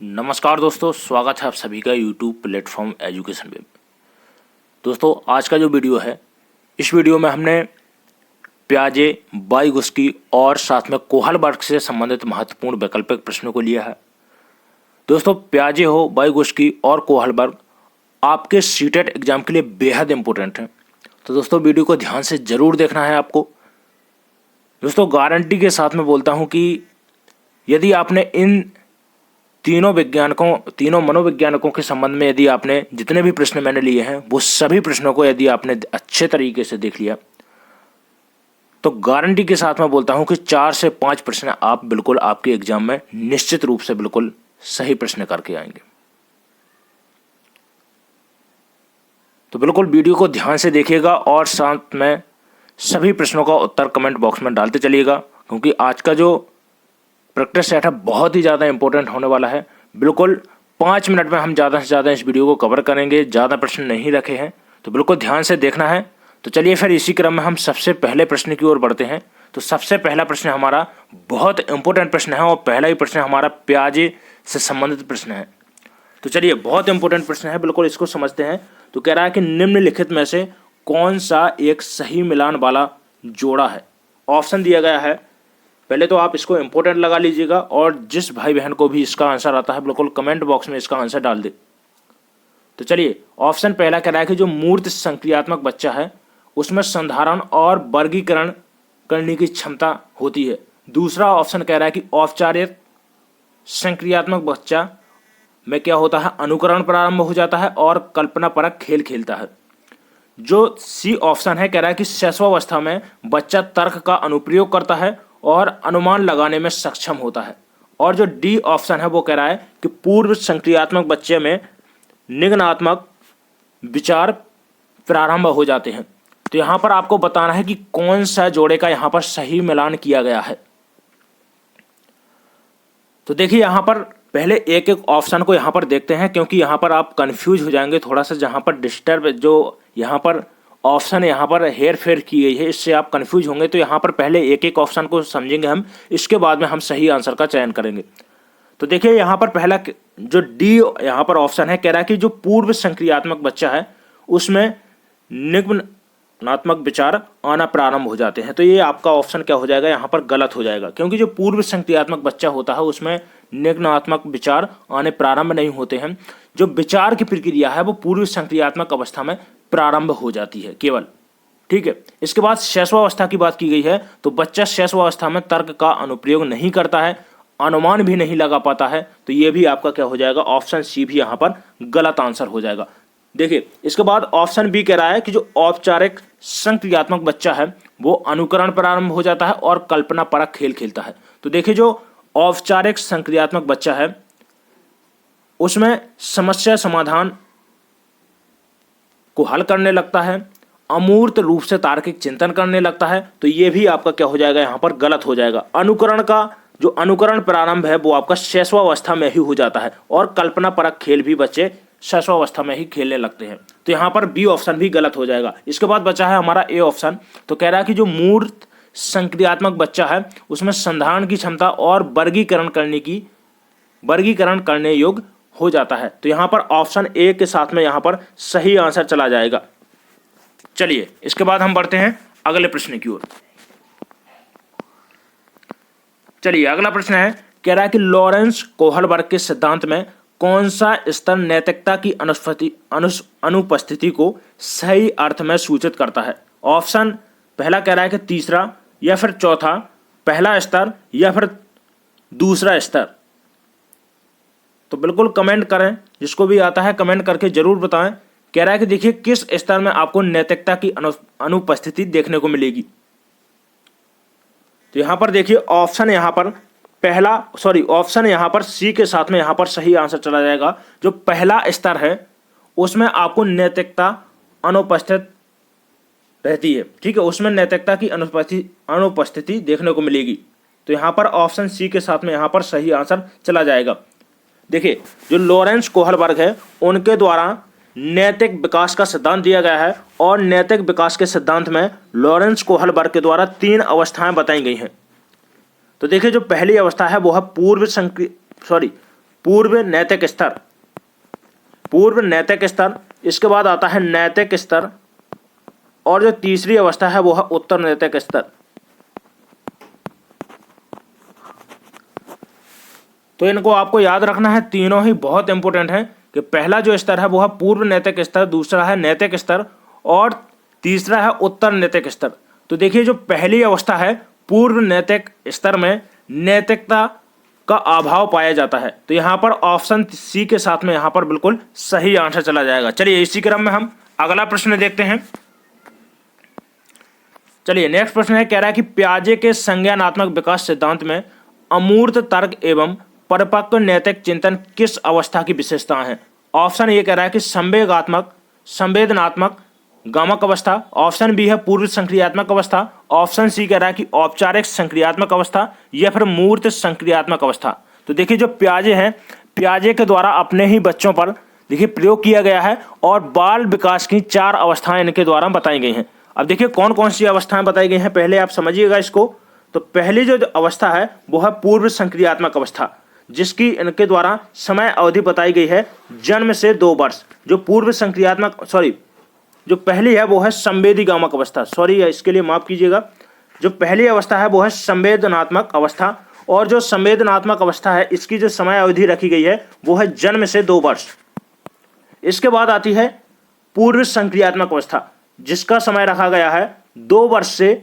नमस्कार दोस्तों, स्वागत है आप सभी का यूट्यूब प्लेटफॉर्म एजुकेशन वेब। दोस्तों, आज का जो वीडियो है, इस वीडियो में हमने प्याजे, वाइगोत्स्की और साथ में कोहलबर्ग से संबंधित महत्वपूर्ण वैकल्पिक प्रश्नों को लिया है। दोस्तों, प्याजे हो, वाइगोत्स्की और कोहलबर्ग आपके सीटेट एग्जाम के लिए बेहद इंपॉर्टेंट हैं। तो दोस्तों, वीडियो को ध्यान से ज़रूर देखना है आपको। दोस्तों, गारंटी के साथ मैं बोलता हूँ कि यदि आपने इन तीनों मनोवैज्ञानिकों के संबंध में यदि आपने जितने भी प्रश्न मैंने लिए हैं वो सभी प्रश्नों को यदि आपने अच्छे तरीके से देख लिया तो गारंटी के साथ मैं बोलता हूं कि 4 से 5 प्रश्न आप बिल्कुल आपके एग्जाम में निश्चित रूप से बिल्कुल सही प्रश्न करके आएंगे। तो बिल्कुल वीडियो को ध्यान से देखिएगा और साथ में सभी प्रश्नों का उत्तर कमेंट बॉक्स में डालते चलिएगा, क्योंकि आज का जो प्रैक्टिस सेट है बहुत ही ज़्यादा इंपॉर्टेंट होने वाला है। बिल्कुल 5 मिनट में हम ज़्यादा से ज़्यादा इस वीडियो को कवर करेंगे, ज़्यादा प्रश्न नहीं रखे हैं, तो बिल्कुल ध्यान से देखना है। तो चलिए फिर इसी क्रम में हम सबसे पहले प्रश्न की ओर बढ़ते हैं। तो सबसे पहला प्रश्न हमारा बहुत इंपॉर्टेंट प्रश्न है और पहला ही प्रश्न हमारा प्याजे से संबंधित प्रश्न है। तो चलिए, बहुत इंपॉर्टेंट प्रश्न है, बिल्कुल इसको समझते हैं। तो कह रहा है कि निम्नलिखित में से कौन सा एक सही मिलान वाला जोड़ा है। ऑप्शन दिया गया है, पहले तो आप इसको इंपॉर्टेंट लगा लीजिएगा और जिस भाई बहन को भी इसका आंसर आता है बिल्कुल कमेंट बॉक्स में इसका आंसर डाल दे। तो चलिए, ऑप्शन पहला कह रहा है कि जो मूर्त संक्रियात्मक बच्चा है उसमें संधारण और वर्गीकरण करने की क्षमता होती है। दूसरा ऑप्शन कह रहा है कि औपचारिक संक्रियात्मक बच्चा में क्या होता है, अनुकरण प्रारंभ हो जाता है और कल्पनापरक खेल खेलता है। जो सी ऑप्शन है कह रहा है कि शैशवावस्था में बच्चा तर्क का अनुप्रयोग करता है और अनुमान लगाने में सक्षम होता है। और जो डी ऑप्शन है वो कह रहा है कि पूर्व संक्रियात्मक बच्चे में निगनात्मक विचार प्रारंभ हो जाते हैं। तो यहां पर आपको बताना है कि कौन सा जोड़े का यहां पर सही मिलान किया गया है। तो देखिए, यहां पर पहले एक एक ऑप्शन को यहां पर देखते हैं, क्योंकि यहां पर आप कंफ्यूज हो जाएंगे थोड़ा सा। जहां पर डिस्टर्ब जो यहां पर ऑप्शन यहाँ पर हेर फेर की गई है, इससे आप कंफ्यूज होंगे। तो यहाँ पर पहले एक एक ऑप्शन को समझेंगे हम, इसके बाद में हम सही आंसर का चयन करेंगे। तो देखिए, यहाँ पर पहला जो डी यहाँ पर ऑप्शन है कह रहा है कि जो पूर्व संक्रियात्मक बच्चा है उसमें निगमनात्मक विचार आना प्रारंभ हो जाते हैं। तो ये आपका ऑप्शन क्या हो जाएगा, यहाँ पर गलत हो जाएगा, क्योंकि जो पूर्व संक्रियात्मक बच्चा होता है उसमें निगमनात्मक विचार आने प्रारंभ नहीं होते हैं। जो विचार की प्रक्रिया है वो पूर्व संक्रियात्मक अवस्था में प्रारंभ हो जाती है केवल। ठीक है। इसके बाद शैशवावस्था की बात की गई है, तो बच्चा शैशवावस्था में तर्क का अनुप्रयोग नहीं करता है, अनुमान भी नहीं लगा पाता है। तो ये भी आपका क्या हो जाएगा, ऑप्शन सी भी यहाँ पर गलत आंसर हो जाएगा। देखिए, इसके बाद ऑप्शन बी कह रहा है कि जो औपचारिक संक्रियात्मक बच्चा है वो अनुकरण प्रारंभ हो जाता है और कल्पना परक खेल खेलता है। तो देखिए, जो औपचारिक संक्रियात्मक बच्चा है उसमें समस्या समाधान को हल करने लगता है, अमूर्त रूप से तार्किक चिंतन करने लगता है। तो ये भी आपका क्या हो जाएगा, यहाँ पर गलत हो जाएगा। अनुकरण का जो अनुकरण प्रारंभ है वो आपका शैशवावस्था में ही हो जाता है और कल्पना परक खेल भी बच्चे शैशवावस्था में ही खेलने लगते हैं। तो यहाँ पर बी ऑप्शन भी गलत हो जाएगा। इसके बाद बचा है हमारा ए ऑप्शन। तो कह रहा है कि जो मूर्त संक्रियात्मक बच्चा है उसमें संधारण की क्षमता और वर्गीकरण करने योग्य हो जाता है। तो यहां पर ऑप्शन ए के साथ में यहां पर सही आंसर चला जाएगा। चलिए, इसके बाद हम बढ़ते हैं अगले प्रश्न की ओर। चलिए, अगला प्रश्न है, कह रहा है कि लॉरेंस कोहलबर्ग के सिद्धांत में कौन सा स्तर नैतिकता की अनुपस्थिति को सही अर्थ में सूचित करता है। ऑप्शन पहला कह रहा है कि तीसरा या फिर चौथा, पहला स्तर या फिर दूसरा स्तर। तो बिल्कुल कमेंट करें, जिसको भी आता है कमेंट करके जरूर बताएं। कह रहा है कि देखिए, किस स्तर में आपको नैतिकता की अनुपस्थिति देखने को मिलेगी। तो यहां पर देखिए, ऑप्शन यहां पर सी के साथ में यहां पर सही आंसर चला जाएगा। जो पहला स्तर है उसमें आपको नैतिकता अनुपस्थित रहती है। ठीक है, उसमें नैतिकता की अनुपस्थिति देखने को मिलेगी। तो यहां पर ऑप्शन सी के साथ में यहां पर सही आंसर चला जाएगा। देखिए, जो लॉरेंस कोहलबर्ग है उनके द्वारा नैतिक विकास का सिद्धांत दिया गया है और नैतिक विकास के सिद्धांत में लॉरेंस कोहलबर्ग के द्वारा 3 अवस्थाएं बताई गई हैं। तो देखिए, जो पहली अवस्था है वो है पूर्व नैतिक स्तर, पूर्व नैतिक स्तर, इसके बाद आता है नैतिक स्तर, और जो तीसरी अवस्था है वो है उत्तर नैतिक स्तर। तो इनको आपको याद रखना है, तीनों ही बहुत इंपॉर्टेंट हैं कि पहला जो स्तर है वो है पूर्व नैतिक स्तर, दूसरा है नैतिक स्तर और तीसरा है उत्तर नैतिक स्तर। तो देखिए जो पहली अवस्था है पूर्व नैतिक स्तर में नैतिकता का अभाव पाया जाता है, तो यहाँ पर ऑप्शन सी के साथ में यहाँ पर बिल्कुल सही आंसर चला जाएगा। चलिए इसी क्रम में हम अगला प्रश्न देखते हैं। चलिए नेक्स्ट प्रश्न है, कह रहा है कि पियाजे के संज्ञानात्मक विकास सिद्धांत में अमूर्त तर्क एवं परिपक्व नैतिक चिंतन किस अवस्था की विशेषताएं हैं? ऑप्शन ए कह रहा है कि संवेगात्मक संवेदनात्मक गामक अवस्था, ऑप्शन बी है पूर्व संक्रियात्मक अवस्था, ऑप्शन सी कह रहा है कि औपचारिक संक्रियात्मक अवस्था या फिर मूर्त संक्रियात्मक अवस्था। तो देखिए जो पियाजे हैं, पियाजे के द्वारा अपने ही बच्चों पर देखिए प्रयोग किया गया है और बाल विकास की 4 अवस्थाएं इनके द्वारा बताई गई हैं। अब देखिए कौन कौन सी अवस्थाएं बताई गई हैं, पहले आप समझिएगा इसको। तो पहली जो अवस्था है वो है पूर्व संक्रियात्मक अवस्था, जिसकी इनके द्वारा समय अवधि बताई गई है जन्म से 2 वर्ष। जो पूर्व संक्रियात्मक जो पहली है वो है संवेदी गामक अवस्था, इसके लिए माफ कीजिएगा। जो पहली अवस्था है वो है संवेदनात्मक अवस्था, और जो संवेदनात्मक अवस्था है इसकी जो समय अवधि रखी गई है वो है जन्म से 2 वर्ष। इसके बाद आती है पूर्व संक्रियात्मक अवस्था, जिसका समय रखा गया है 2 वर्ष से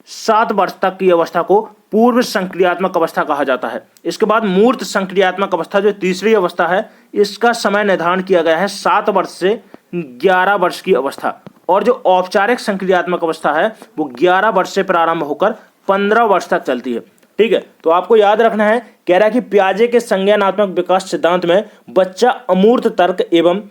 7 वर्ष तक की अवस्था को पूर्व संक्रियात्मक अवस्था कहा जाता है। इसके बाद मूर्त संक्रियात्मक अवस्था जो तीसरी अवस्था है, इसका समय निर्धारण किया गया है 7 वर्ष से 11 वर्ष की अवस्था, और जो औपचारिक संक्रियात्मक अवस्था है वो 11 वर्ष से प्रारंभ होकर 15 वर्ष तक चलती है। ठीक है, तो आपको याद रखना है, कह रहा है कि पियाजे के संज्ञानात्मक विकास सिद्धांत में बच्चा अमूर्त तर्क एवं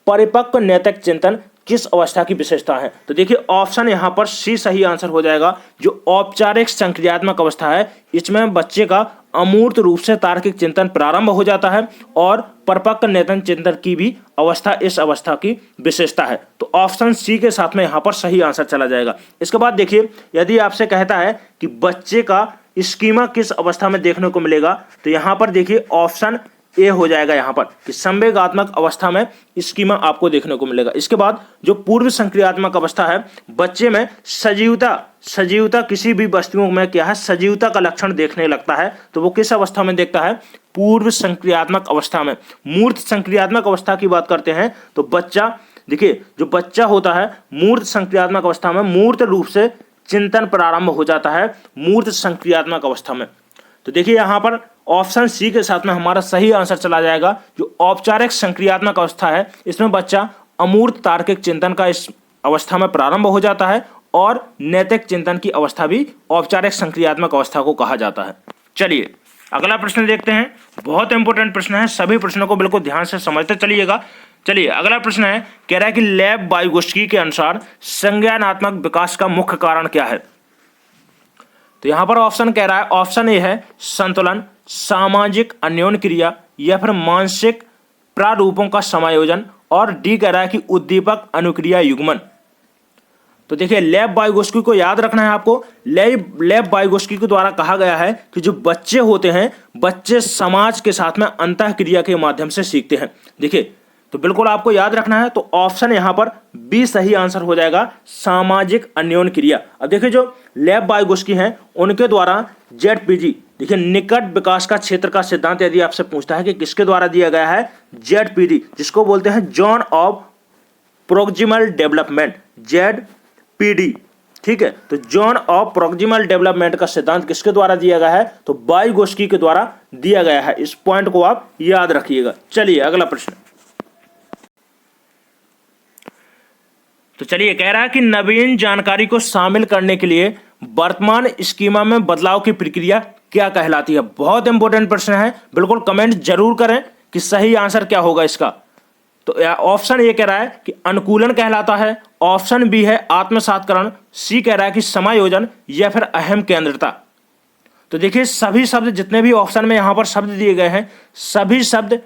परिपक्व नैतिक चिंतन किस अवस्था की विशेषता है? तो देखिए ऑप्शन यहाँ पर सी सही आंसर हो जाएगा। जो औपचारिक संक्रियात्मक अवस्था है इसमें बच्चे का अमूर्त रूप से तार्किक चिंतन प्रारंभ हो जाता है और परिपक्व नैतिक चिंतन की भी अवस्था इस अवस्था की विशेषता है। तो ऑप्शन सी के साथ में यहाँ पर सही आंसर चला जाएगा। इसके बाद देखिए यदि आपसे कहता है कि बच्चे का स्कीमा किस अवस्था में देखने को मिलेगा, तो यहाँ पर देखिए ऑप्शन ए हो जाएगा यहाँ पर कि संवेगात्मक अवस्था में स्कीमा आपको देखने को मिलेगा। इसके बाद जो पूर्व संक्रियात्मक अवस्था है, बच्चे में सजीवता किसी भी वस्तुओं में क्या है, सजीवता का लक्षण देखने लगता है, तो वो किस अवस्था में देखता है? पूर्व संक्रियात्मक अवस्था में। मूर्त संक्रियात्मक अवस्था की बात करते हैं तो बच्चा देखिए जो बच्चा होता है मूर्त संक्रियात्मक अवस्था में मूर्त रूप से चिंतन प्रारंभ हो जाता है मूर्त संक्रियात्मक अवस्था में। तो देखिए यहाँ पर ऑप्शन सी के साथ में हमारा सही आंसर चला जाएगा। जो औपचारिक संक्रियात्मक अवस्था है इसमें बच्चा अमूर्त तार्किक चिंतन का इस अवस्था में प्रारंभ हो जाता है और नैतिक चिंतन की अवस्था भी औपचारिक संक्रियात्मक अवस्था को कहा जाता है। चलिए अगला प्रश्न देखते हैं, बहुत इंपॉर्टेंट प्रश्न है, सभी प्रश्नों को बिल्कुल ध्यान से समझते चलिएगा। चलिए अगला प्रश्न है, कह रहा है कि लेव वाइगोस्की के अनुसार संज्ञानात्मक विकास का मुख्य कारण क्या है? तो यहां पर ऑप्शन कह रहा है, ऑप्शन ए है संतुलन, सामाजिक अन्योन्य क्रिया या फिर मानसिक प्रारूपों का समायोजन, और डी कह रहा है कि उद्दीपक अनुक्रिया युग्मन। तो देखिए लेव वाइगोस्की को याद रखना है आपको। लेव वाइगोस्की के द्वारा कहा गया है कि जो बच्चे होते हैं बच्चे समाज के साथ में अंतःक्रिया के माध्यम से सीखते हैं। देखिए तो बिल्कुल आपको याद रखना है, तो ऑप्शन यहां पर बी सही आंसर हो जाएगा, सामाजिक अन्योन्य क्रिया। अब देखिए जो लेव वाइगोस्की हैं उनके द्वारा जेडपीजी देखिए निकट विकास का क्षेत्र का सिद्धांत यदि आपसे पूछता है कि किसके द्वारा दिया गया है, जेडपीडी जिसको बोलते हैं zone of proximal development, ZPD. ठीक है, तो जोन ऑफ प्रोक्सिमल डेवलपमेंट का सिद्धांत किसके द्वारा दिया गया है? तो वाइगोस्की के द्वारा दिया गया है। इस पॉइंट को आप याद रखिएगा। चलिए अगला प्रश्न। तो चलिए कह रहा है कि नवीन जानकारी को शामिल करने के लिए वर्तमान स्कीमा में बदलाव की प्रक्रिया क्या कहलाती है? बहुत इंपॉर्टेंट प्रश्न है, बिल्कुल कमेंट जरूर करें कि सही आंसर क्या होगा इसका। तो ऑप्शन ए कह रहा है कि अनुकूलन कहलाता है, ऑप्शन बी है आत्मसातकरण, सी कह रहा है कि समायोजन या फिर अहम केंद्रता। तो देखिए सभी शब्द जितने भी ऑप्शन में यहां पर शब्द दिए गए हैं सभी शब्द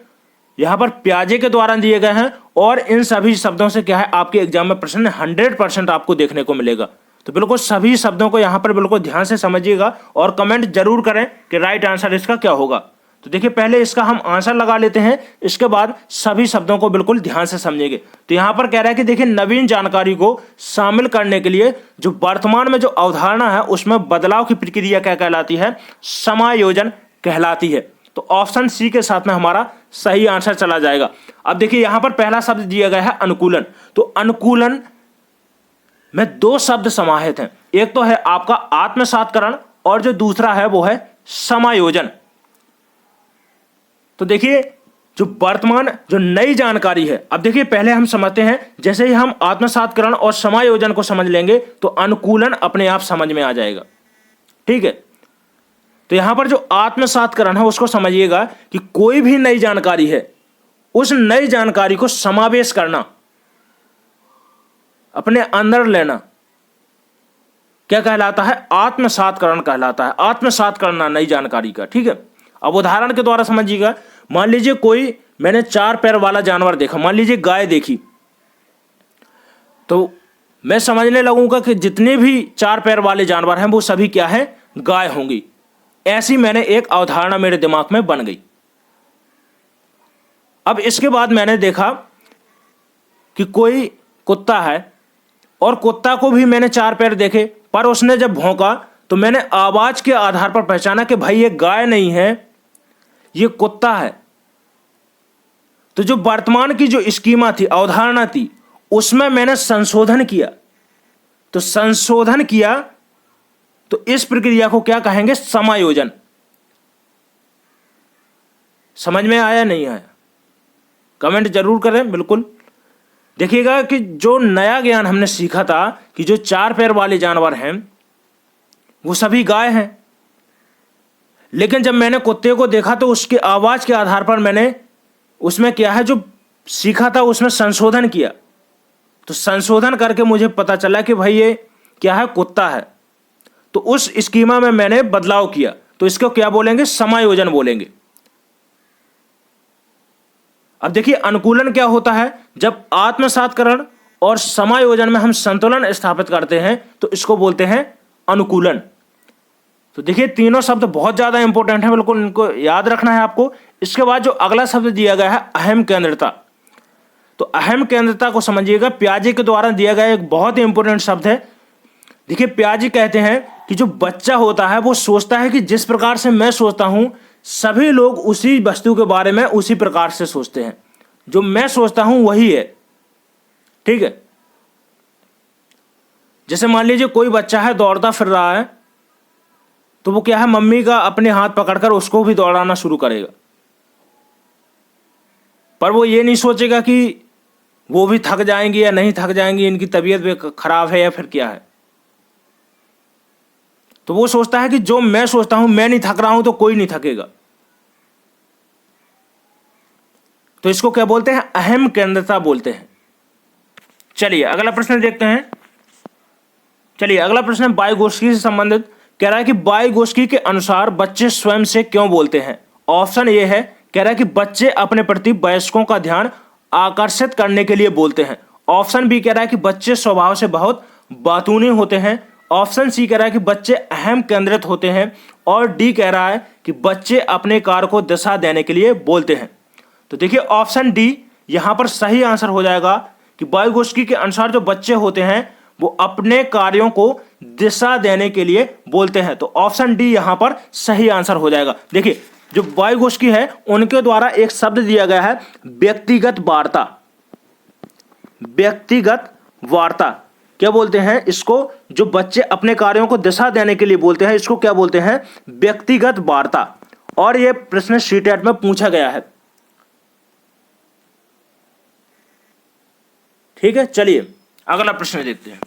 यहां पर पियाजे के द्वारा दिए गए हैं और इन सभी शब्दों से क्या है आपके एग्जाम में प्रश्न 100% आपको देखने को मिलेगा। तो बिल्कुल सभी शब्दों को यहां पर बिल्कुल ध्यान से समझिएगा और कमेंट जरूर करें कि राइट आंसर इसका क्या होगा। तो देखिए पहले इसका हम आंसर लगा लेते हैं, इसके बाद सभी शब्दों को बिल्कुल ध्यान से समझेंगे। तो यहां पर कह रहा है कि देखिए नवीन जानकारी को शामिल करने के लिए जो वर्तमान में जो अवधारणा है उसमें बदलाव की प्रक्रिया क्या कहलाती है? समायोजन कहलाती है। तो ऑप्शन सी के साथ में हमारा सही आंसर चला जाएगा। अब देखिए यहां पर पहला शब्द दिया गया है अनुकूलन। तो अनुकूलन में दो शब्द समाहित हैं, एक तो है आपका आत्मसातकरण और जो दूसरा है वो है समायोजन। तो देखिए जो वर्तमान जो नई जानकारी है, अब देखिए पहले हम समझते हैं, जैसे ही हम आत्मसातकरण और समायोजन को समझ लेंगे तो अनुकूलन अपने आप समझ में आ जाएगा। ठीक है, तो यहां पर जो आत्मसातकरण है उसको समझिएगा कि कोई भी नई जानकारी है उस नई जानकारी को समावेश करना, अपने अंदर लेना, क्या कहलाता है? आत्मसातकरण कहलाता है। आत्मसात करना नई जानकारी का। ठीक है, अब उदाहरण के द्वारा समझिएगा। मान लीजिए कोई मैंने 4 पैर वाला जानवर देखा, मान लीजिए गाय देखी, तो मैं समझने लगूंगा कि जितने भी 4 पैर वाले जानवर हैं वो सभी क्या है? गाय होंगी। ऐसी मैंने एक अवधारणा मेरे दिमाग में बन गई। अब इसके बाद मैंने देखा कि कोई कुत्ता है और कुत्ता को भी मैंने 4 पैर देखे, पर उसने जब भौंका तो मैंने आवाज के आधार पर पहचाना कि भाई ये गाय नहीं है, ये कुत्ता है। तो जो वर्तमान की जो स्कीमा थी, अवधारणा थी, उसमें मैंने संशोधन किया। तो संशोधन किया तो इस प्रक्रिया को क्या कहेंगे? समायोजन। समझ में आया नहीं आया? कमेंट जरूर करें। बिल्कुल देखिएगा कि जो नया ज्ञान हमने सीखा था कि जो 4 पैर वाले जानवर हैं वो सभी गाय हैं, लेकिन जब मैंने कुत्ते को देखा तो उसकी आवाज के आधार पर मैंने उसमें क्या है जो सीखा था उसमें संशोधन किया। तो संशोधन करके मुझे पता चला कि भाई ये क्या है? कुत्ता है। तो उस स्कीमा में मैंने बदलाव किया, तो इसको क्या बोलेंगे? समायोजन बोलेंगे। अब देखिए अनुकूलन क्या होता है? जब आत्मसातकरण और समायोजन में हम संतुलन स्थापित करते हैं तो इसको बोलते हैं अनुकूलन। तो देखिए तीनों शब्द बहुत ज्यादा इंपॉर्टेंट है, बिल्कुल इनको याद रखना है आपको। इसके बाद जो अगला शब्द दिया गया है अहम केंद्रता। तो अहम केंद्रता को समझिएगा, पियाजे के द्वारा दिया गया एक बहुत ही इंपॉर्टेंट शब्द है। देखिए पियाजे कहते हैं कि जो बच्चा होता है वो सोचता है कि जिस प्रकार से मैं सोचता हूं सभी लोग उसी वस्तु के बारे में उसी प्रकार से सोचते हैं। जो मैं सोचता हूं वही है। ठीक है, जैसे मान लीजिए कोई बच्चा है दौड़ता फिर रहा है, तो वो क्या है? मम्मी का अपने हाथ पकड़कर उसको भी दौड़ाना शुरू करेगा, पर वो ये नहीं सोचेगा कि वो भी थक जाएंगी या नहीं थक जाएंगी, इनकी तबीयत भी खराब है या फिर क्या है। तो वो सोचता है कि जो मैं सोचता हूं, मैं नहीं थक रहा हूं तो कोई नहीं थकेगा। तो इसको क्या बोलते हैं? अहम केंद्रता बोलते हैं। चलिए अगला प्रश्न देखते हैं। चलिए अगला प्रश्न वाइगोत्स्की से संबंधित। कह रहा है कि वाइगोत्स्की के अनुसार बच्चे स्वयं से क्यों बोलते हैं? ऑप्शन ए है, कह रहा है कि बच्चे अपने प्रति वयस्कों का ध्यान आकर्षित करने के लिए बोलते हैं। ऑप्शन बी कह रहा है कि बच्चे स्वभाव से बहुत बातूनी होते हैं। ऑप्शन सी कह रहा है कि बच्चे अहम केंद्रित होते हैं। और डी कह रहा है कि बच्चे अपने कार्य को दिशा देने के लिए बोलते हैं। तो देखिए ऑप्शन डी यहां पर सही आंसर हो जाएगा कि वाइगोत्स्की के अनुसार जो बच्चे होते हैं वो अपने कार्यों को दिशा देने के लिए बोलते हैं। तो ऑप्शन डी यहां पर सही आंसर हो जाएगा। देखिए जो वाइगोत्स्की है उनके द्वारा एक शब्द दिया गया है व्यक्तिगत वार्ता। व्यक्तिगत वार्ता क्या बोलते हैं इसको? जो बच्चे अपने कार्यों को दिशा देने के लिए बोलते हैं इसको क्या बोलते हैं? व्यक्तिगत वार्ता। और यह प्रश्न सीटेट में पूछा गया है। ठीक है, चलिए अगला प्रश्न देखते हैं।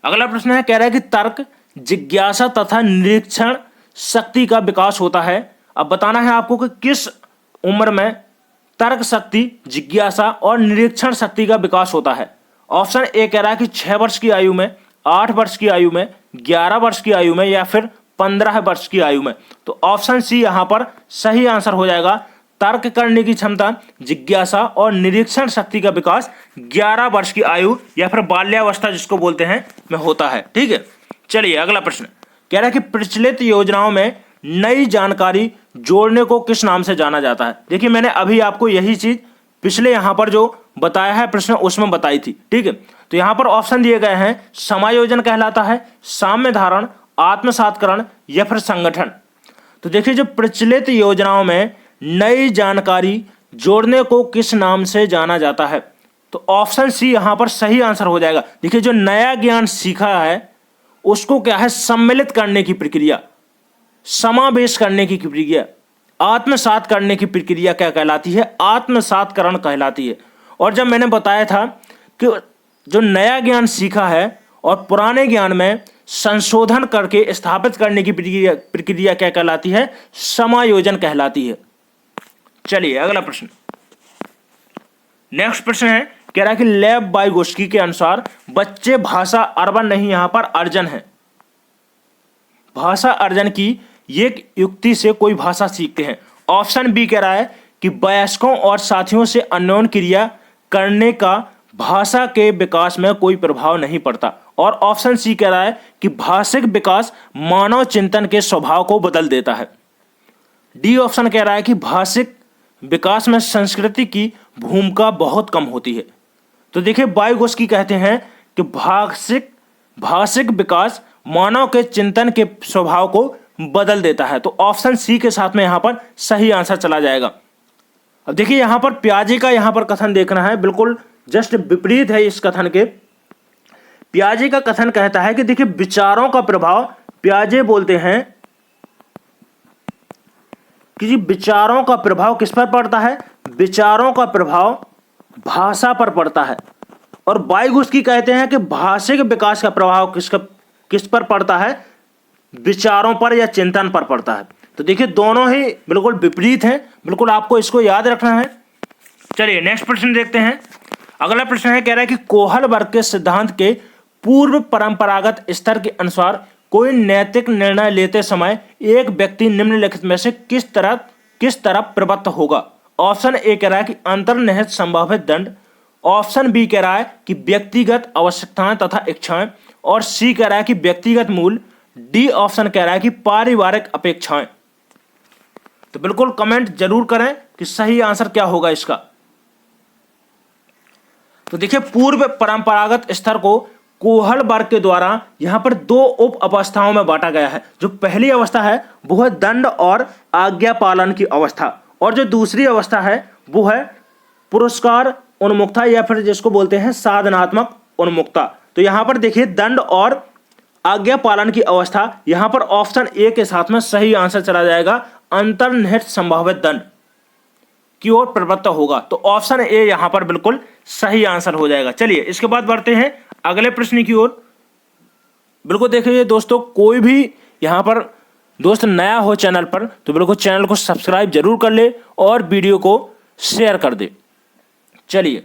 अगला प्रश्न है, कह रहा है कि तर्क, जिज्ञासा तथा निरीक्षण शक्ति का विकास होता है। अब बताना है आपको कि किस उम्र में तर्क शक्ति, जिज्ञासा और निरीक्षण शक्ति का विकास होता है। ऑप्शन ए कह रहा है कि 6 वर्ष की आयु में, 8 वर्ष की आयु में, 11 वर्ष की आयु में या फिर 15 वर्ष की आयु में। तो ऑप्शन सी यहां पर सही आंसर हो जाएगा। तर्क करने की क्षमता, जिज्ञासा और निरीक्षण शक्ति का विकास 11 वर्ष की आयु या फिर बाल्यावस्था जिसको बोलते हैं में होता है। ठीक है, चलिए अगला प्रश्न कह रहा है कि प्रचलित योजनाओं में नई जानकारी जोड़ने को किस नाम से जाना जाता है? देखिए मैंने अभी आपको यही चीज पिछले यहां पर जो बताया है प्रश्न उसमें बताई थी, ठीक है। तो यहां पर ऑप्शन दिए गए हैं, समायोजन कहलाता है, साम्य धारण, आत्मसातकरण या फिर संगठन। तो देखिए जो प्रचलित योजनाओं में नई जानकारी जोड़ने को किस नाम से जाना जाता है? तो ऑप्शन सी यहां पर सही आंसर हो जाएगा। देखिए जो नया ज्ञान सीखा है उसको क्या है, सम्मिलित करने की प्रक्रिया, समावेश करने की प्रक्रिया, आत्मसात करने की प्रक्रिया क्या कहलाती है? आत्मसातकरण कहलाती है। और जब मैंने बताया था कि जो नया ज्ञान सीखा है और पुराने ज्ञान में संशोधन करके स्थापित करने की प्रक्रिया क्या कहलाती है? समायोजन कहलाती है। चलिए अगला प्रश्न, नेक्स्ट प्रश्न है, कह रहा है कि लेव वाइगोस्की के अनुसार बच्चे भाषा अर्वन नहीं, यहां पर अर्जन है, भाषा अर्जन की एक युक्ति से कोई भाषा सीखते हैं। ऑप्शन बी कह रहा है कि वयस्कों और साथियों से अन्योन्य क्रिया करने का भाषा के विकास में कोई प्रभाव नहीं पड़ता। और ऑप्शन सी कह रहा है कि भाषिक विकास मानव चिंतन के स्वभाव को बदल देता है। डी ऑप्शन कह रहा है कि भाषिक विकास में संस्कृति की भूमिका बहुत कम होती है। तो देखिए वाइगोस्की कहते हैं कि भाषिक विकास मानव के चिंतन के स्वभाव को बदल देता है। तो ऑप्शन सी के साथ में यहां पर सही आंसर चला जाएगा। अब देखिए यहां पर पियाजे का यहां पर कथन देखना है, बिल्कुल जस्ट विपरीत है इस कथन के। पियाजे का कथन कहता है कि देखिए विचारों का प्रभाव, पियाजे बोलते हैं कि जी विचारों का प्रभाव किस पर पड़ता है? विचारों का प्रभाव भाषा पर पड़ता है। और वाइगोस्की कहते हैं कि भाषिक विकास का प्रभाव किस पर पड़ता है? विचारों पर या चिंतन पर पड़ता है। तो देखिए दोनों ही बिल्कुल विपरीत हैं, बिल्कुल आपको इसको याद रखना है। चलिए नेक्स्ट प्रश्न देखते हैं। अगला प्रश्न है, कह रहा है कि कोहल वर्ग के सिद्धांत के पूर्व परंपरागत स्तर के अनुसार कोई नैतिक निर्णय लेते समय एक व्यक्ति निम्नलिखित में से किस तरफ प्रवृत्त होगा? ऑप्शन ए कह रहा है कि अंतर्निहित संभावित दंड, ऑप्शन बी कह रहा है कि व्यक्तिगत आवश्यकताएं तथा इच्छाएं, और सी कह रहा है कि व्यक्तिगत मूल, डी ऑप्शन कह रहा है कि पारिवारिक अपेक्षाएं। तो बिल्कुल कमेंट जरूर करें कि सही आंसर क्या होगा इसका। तो देखिए पूर्व परंपरागत स्तर को कोहल वर्ग के द्वारा यहां पर दो उप अवस्थाओं में बांटा गया है। जो पहली अवस्था है वो है दंड और आज्ञा पालन की अवस्था, और जो दूसरी अवस्था है वो है पुरस्कार उन्मुक्ता या फिर जिसको बोलते हैं साधनात्मक उन्मुक्ता। तो यहां पर देखिए दंड और आज्ञा पालन की अवस्था, यहां पर ऑप्शन ए के साथ में सही आंसर चला जाएगा, अंतर्निहित संभावित दंड की ओर प्रवृत्त होगा। तो ऑप्शन ए यहां पर बिल्कुल सही आंसर हो जाएगा। चलिए इसके बाद बढ़ते हैं अगले प्रश्न की ओर। बिल्कुल देखिए दोस्तों, कोई भी यहां पर दोस्त नया हो चैनल पर तो बिल्कुल चैनल को सब्सक्राइब जरूर कर ले और वीडियो को शेयर कर दे। चलिए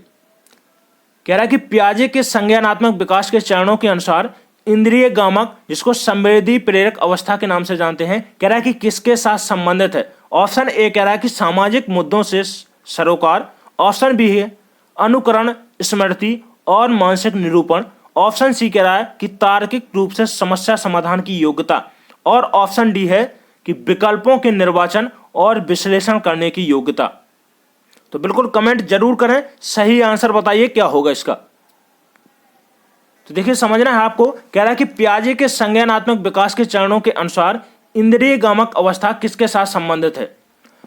कह रहा है कि पियाजे के संज्ञानात्मक विकास के चरणों के अनुसार इंद्रिय गामक, जिसको संवेदी प्रेरक अवस्था के नाम से जानते हैं, कह रहा है कि किसके साथ संबंधित है? ऑप्शन ए कह रहा है कि सामाजिक मुद्दों से सरोकार, ऑप्शन बी है अनुकरण, स्मृति और मानसिक निरूपण, ऑप्शन सी कह रहा है कि तार्किक रूप से समस्या समाधान की योग्यता, और ऑप्शन डी है कि विकल्पों के निर्वाचन और विश्लेषण करने की योग्यता। तो बिल्कुल कमेंट जरूर करें, सही आंसर बताइए क्या होगा इसका। तो देखिए समझना है आपको, कह रहा है कि पियाजे के संज्ञानात्मक विकास के चरणों के अनुसार इंद्रिय गामक अवस्था किसके साथ संबंधित है?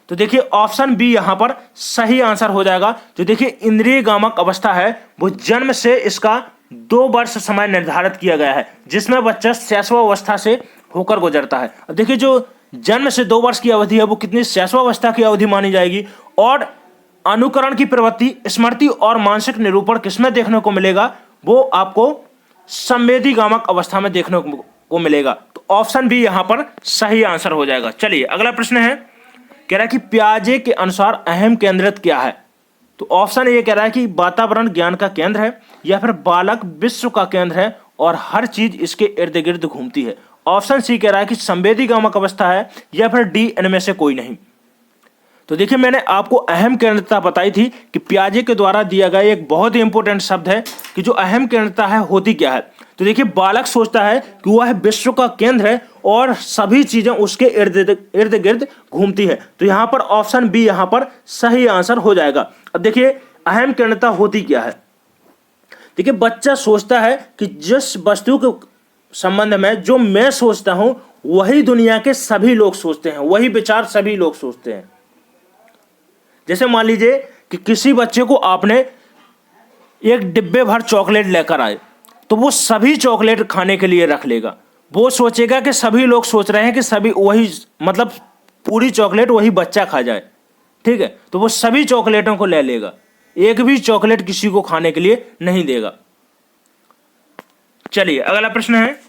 तो देखिए ऑप्शन बी यहां पर सही आंसर हो जाएगा। जो देखिए इंद्रिय गामक अवस्था है वो जन्म से इसका 2 वर्ष समय निर्धारित किया गया है, जिसमें बच्चा शैशवावस्था से होकर गुजरता है। अब देखिए जो जन्म से 2 वर्ष की अवधि है वो कितनी शैशवावस्था की अवधि मानी जाएगी। और अनुकरण की प्रवृत्ति, स्मृति और मानसिक निरूपण किसमें देखने को मिलेगा? वो आपको संवेदी गामक अवस्था में देखने को मिलेगा। तो ऑप्शन बी यहां पर सही आंसर हो जाएगा। चलिए अगला प्रश्न है, कह रहा है कि पियाजे के अनुसार अहम केंद्रित क्या है? तो ऑप्शन ए कह रहा है कि वातावरण ज्ञान का केंद्र है, या फिर बालक विश्व का केंद्र है और हर चीज इसके इर्द गिर्द घूमती है। ऑप्शन सी कह रहा है कि संवेदी गामक अवस्था है, या फिर डी इनमें से कोई नहीं। तो देखिए मैंने आपको अहम केंद्रता बताई थी कि पियाजे के द्वारा दिया गया एक बहुत ही इंपॉर्टेंट शब्द है कि जो अहम केंद्रता है होती क्या है। तो देखिए बालक सोचता है कि वह विश्व का केंद्र है और सभी चीजें उसके इर्द गिर्द घूमती है। तो यहाँ पर ऑप्शन बी यहाँ पर सही आंसर हो जाएगा। अब देखिए अहम केंद्रता होती क्या है। देखिए बच्चा सोचता है कि जिस वस्तु के संबंध में जो मैं सोचता हूं वही दुनिया के सभी लोग सोचते हैं, वही विचार सभी लोग सोचते हैं। जैसे मान लीजिए कि किसी बच्चे को आपने एक डिब्बे भर चॉकलेट लेकर आए, तो वो सभी चॉकलेट खाने के लिए रख लेगा। वो सोचेगा कि सभी लोग सोच रहे हैं कि सभी वही, मतलब पूरी चॉकलेट वही बच्चा खा जाए, ठीक है। तो वो सभी चॉकलेटों को ले लेगा, एक भी चॉकलेट किसी को खाने के लिए नहीं देगा। चलिए अगला प्रश्न है,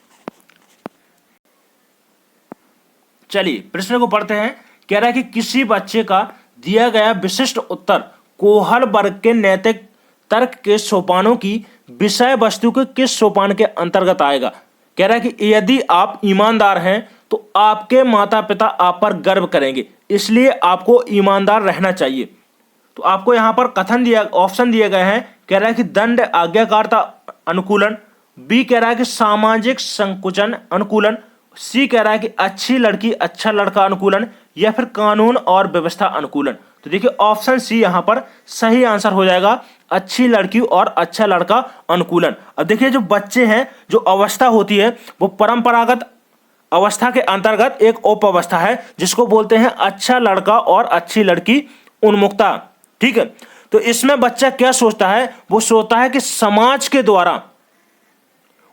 चलिए प्रश्न को पढ़ते हैं। कह रहा है कि किसी बच्चे का दिया गया विशिष्ट उत्तर कोहल वर्ग के नैतिक तर्क के सोपानों की विषय वस्तु के किस सोपान के अंतर्गत आएगा। कह रहा है कि यदि आप ईमानदार हैं तो आपके माता पिता आप पर गर्व करेंगे, इसलिए आपको ईमानदार रहना चाहिए। तो आपको यहां पर कथन दिया, ऑप्शन दिए गए हैं। कह रहा है कि दंड आज्ञाकारिता अनुकूलन, बी कह रहा है कि सामाजिक संकुचन अनुकूलन, सी कह रहा है कि अच्छी लड़की अच्छा लड़का अनुकूलन, या फिर कानून और व्यवस्था अनुकूलन। तो देखिए ऑप्शन सी यहां पर सही आंसर हो जाएगा, अच्छी लड़की और अच्छा लड़का अनुकूलन। अब देखिए जो बच्चे हैं, जो अवस्था होती है वो परंपरागत अवस्था के अंतर्गत एक उप अवस्था है जिसको बोलते हैं अच्छा लड़का और अच्छी लड़की उन्मुक्ता, ठीक है। तो इसमें बच्चा क्या सोचता है, वो सोचता है कि समाज के द्वारा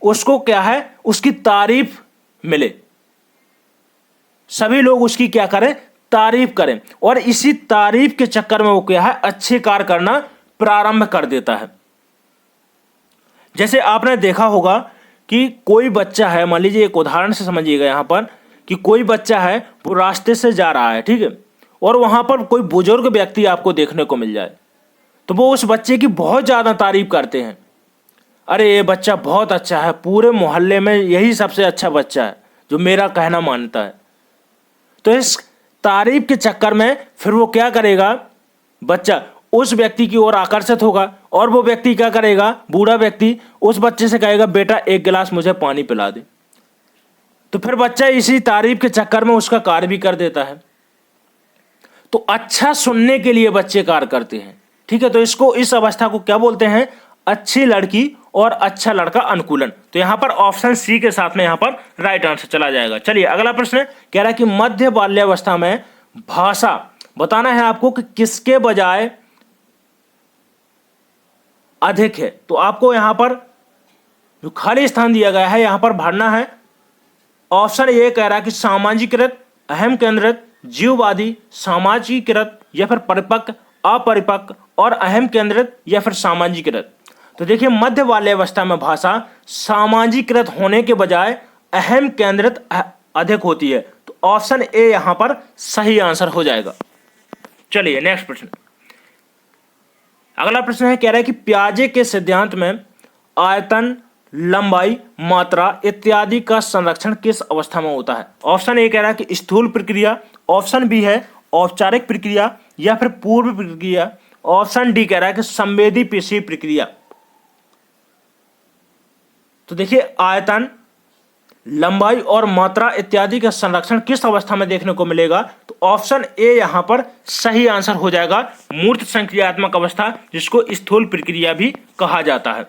उसको क्या है, उसकी तारीफ मिले, सभी लोग उसकी क्या करें, तारीफ करें, और इसी तारीफ के चक्कर में वो क्या है, अच्छे कार्य करना प्रारंभ कर देता है। जैसे आपने देखा होगा कि कोई बच्चा है, मान लीजिए एक उदाहरण से समझिएगा यहां पर कि कोई बच्चा है वो रास्ते से जा रहा है, ठीक है, और वहां पर कोई बुजुर्ग व्यक्ति आपको देखने को मिल जाए, तो वो उस बच्चे की बहुत ज्यादा तारीफ करते हैं। अरे ये बच्चा बहुत अच्छा है, पूरे मोहल्ले में यही सबसे अच्छा बच्चा है जो मेरा कहना मानता है। तो इस तारीफ के चक्कर में फिर वो क्या करेगा, बच्चा उस व्यक्ति की ओर आकर्षित होगा, और वो व्यक्ति क्या करेगा, बूढ़ा व्यक्ति उस बच्चे से कहेगा बेटा एक गिलास मुझे पानी पिला दे। तो फिर बच्चा इसी तारीफ के चक्कर में उसका कार्य भी कर देता है। तो अच्छा सुनने के लिए बच्चे कार्य करते हैं, ठीक है। तो इसको, इस अवस्था को क्या बोलते हैं, अच्छी लड़की और अच्छा लड़का अनुकूलन। तो यहां पर ऑप्शन सी के साथ में यहां पर राइट आंसर चला जाएगा। चलिए अगला प्रश्न कह रहा है कि मध्य बाल्यावस्था में भाषा बताना है आपको कि किसके बजाय अधिक है। तो आपको यहां पर जो खाली स्थान दिया गया है यहां पर भरना है। ऑप्शन ए कह रहा है कि सामाजिकृत, अहम केंद्रित, जीववादी, सामाजिकृत, या फिर परिपक्व, अपरिपक्व और अहम केंद्रित, या फिर सामाजिकृत। तो देखिए मध्य बाल्यावस्था में भाषा सामाजिकृत होने के बजाय अहम केंद्रित अधिक होती है। तो ऑप्शन ए यहां पर सही आंसर हो जाएगा। चलिए नेक्स्ट प्रश्न, अगला प्रश्न है, कह रहा है कि पियाजे के सिद्धांत में आयतन, लंबाई, मात्रा इत्यादि का संरक्षण किस अवस्था में होता है। ऑप्शन ए कह रहा है कि स्थूल प्रक्रिया, ऑप्शन बी है औपचारिक प्रक्रिया, या फिर पूर्व प्रक्रिया, ऑप्शन डी कह रहा है कि संवेदी पेशी प्रक्रिया। तो देखिए आयतन, लंबाई और मात्रा इत्यादि का संरक्षण किस अवस्था में देखने को मिलेगा। तो ऑप्शन ए यहां पर सही आंसर हो जाएगा, मूर्त संक्रियात्मक अवस्था, जिसको स्थूल प्रक्रिया भी कहा जाता है।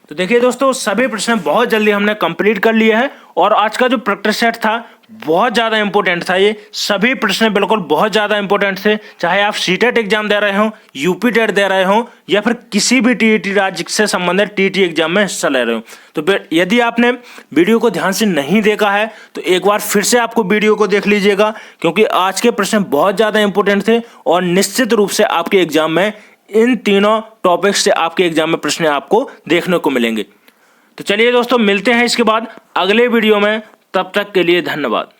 तो देखिए दोस्तों सभी प्रश्न बहुत जल्दी हमने कंप्लीट कर लिए हैं, और आज का जो प्रैक्टिस सेट था बहुत ज़्यादा इंपॉर्टेंट था। ये सभी प्रश्न बिल्कुल बहुत ज़्यादा इंपॉर्टेंट थे, चाहे आप सीटेट एग्जाम दे रहे हो, यूपी टेट दे रहे हो, या फिर किसी भी टीईटी राज्य से संबंधित टीटी एग्जाम में हिस्सा ले रहे हो। तो यदि आपने वीडियो को ध्यान से नहीं देखा है तो एक बार फिर से आपको वीडियो को देख लीजिएगा, क्योंकि आज के प्रश्न बहुत ज़्यादा इंपॉर्टेंट थे और निश्चित रूप से आपके एग्जाम में इन तीनों टॉपिक्स से आपके एग्जाम में प्रश्न आपको देखने को मिलेंगे। तो चलिए दोस्तों मिलते हैं इसके बाद अगले वीडियो में, तब तक के लिए धन्यवाद।